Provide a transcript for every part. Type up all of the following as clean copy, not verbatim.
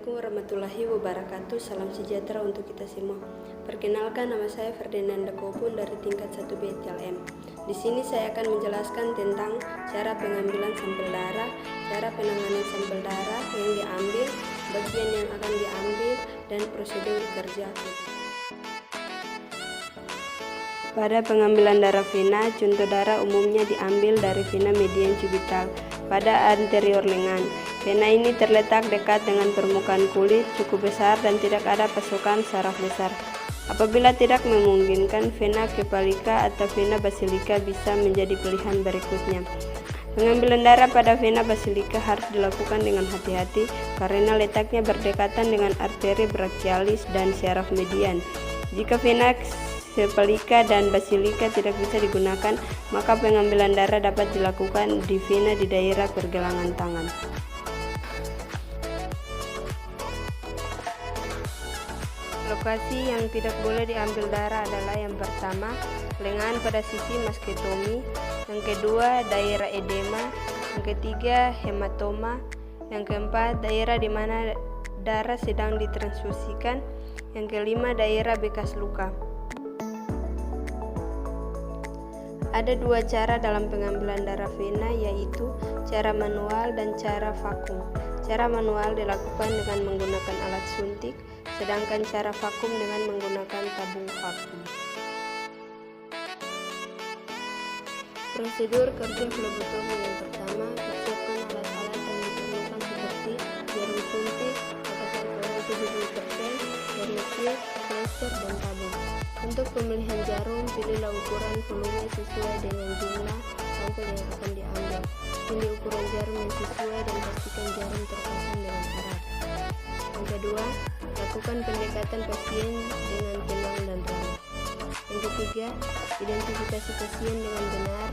Assalamualaikum warahmatullahi wabarakatuh. Salam sejahtera untuk kita semua. Perkenalkan, nama saya Ferdinanda Kopun dari tingkat 1 BTLM. Di sini saya akan menjelaskan tentang cara pengambilan sampel darah, cara penanganan sampel darah yang diambil, bagian yang akan diambil, dan prosedur kerja. Pada pengambilan darah vena, contoh darah umumnya diambil dari vena median cubital pada anterior lengan. Vena ini terletak dekat dengan permukaan kulit, cukup besar dan tidak ada pasokan saraf besar. Apabila tidak memungkinkan, vena cephalika atau vena basilika bisa menjadi pilihan berikutnya. Pengambilan darah pada vena basilika harus dilakukan dengan hati-hati karena letaknya berdekatan dengan arteri brachialis dan saraf median. Jika vena cephalika dan basilika tidak bisa digunakan, maka pengambilan darah dapat dilakukan di vena di daerah pergelangan tangan. Lokasi yang tidak boleh diambil darah adalah yang pertama, lengan pada sisi masketomi, yang kedua, daerah edema, yang ketiga, hematoma, yang keempat, daerah di mana darah sedang ditransfusikan, yang kelima, daerah bekas luka. Ada dua cara dalam pengambilan darah vena, yaitu cara manual dan cara vakum. Cara manual dilakukan dengan menggunakan alat suntik, sedangkan cara vakum dengan menggunakan tabung vakum. Prosedur kerja flebotomi yang pertama, persiapkan alat-alat yang diperlukan seperti jarum suntik, batas alkohol 70%, tourniquet, plester, dan tabung. Untuk pemilihan jarum, pilihlah ukuran volume sesuai dengan jumlah sampel yang akan diambil. Pilih ukuran jarum yang sesuai dan pastikan jarum terpasang dengan erat. Yang kedua, lakukan pendekatan pasien dengan tenang dan ramah. Yang ketiga, identifikasi pasien dengan benar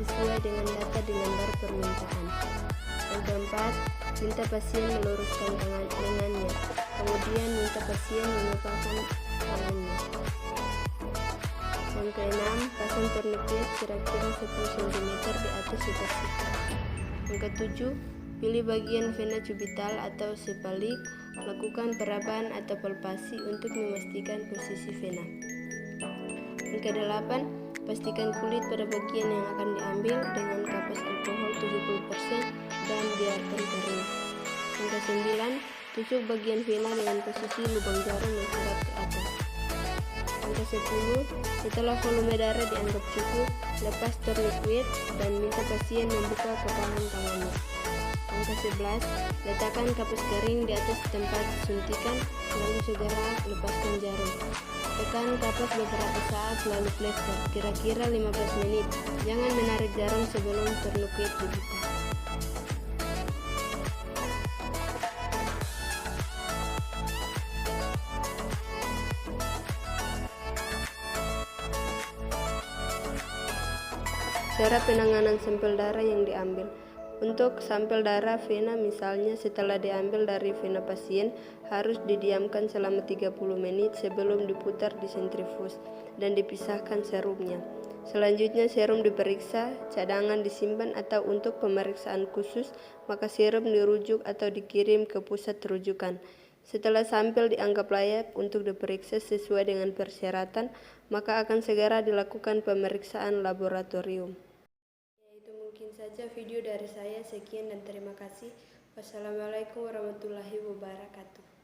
sesuai dengan data di lembar permintaan. Yang keempat, minta pasien meluruskan lengannya, kemudian minta pasien mengepalkan tangannya. Yang keenam, pasang tourniquet kira-kira 10 cm di atas situasi. Yang ketujuh, pilih bagian vena cubital atau cephalic, lakukan peraban atau palpasi untuk memastikan posisi vena. Yang kedelapan, pastikan kulit pada bagian yang akan diambil dengan kapas alkohol 70% dan biarkan kering. Yang kesembilan, tusuk bagian vena dengan posisi lubang jarum menghadap ke atas. Yang ke-10, setelah volume darah dianggap cukup, lepas tourniquet dan minta pasien membuka kepalan tangannya. Yang ke-11, letakkan kapas kering di atas tempat suntikan, lalu segera lepaskan jarum. Tekan kapas beberapa saat lalu plester, kira-kira 15 menit. Jangan menarik jarum sebelum tourniquet dibuka. Cara penanganan sampel darah yang diambil. Untuk sampel darah vena misalnya, setelah diambil dari vena pasien, harus didiamkan selama 30 menit sebelum diputar di sentrifus dan dipisahkan serumnya. Selanjutnya serum diperiksa, cadangan disimpan atau untuk pemeriksaan khusus, maka serum dirujuk atau dikirim ke pusat rujukan. Setelah sampel dianggap layak untuk diperiksa sesuai dengan persyaratan, maka akan segera dilakukan pemeriksaan laboratorium. Mungkin saja video dari saya. Sekian dan terima kasih. Wassalamualaikum warahmatullahi wabarakatuh.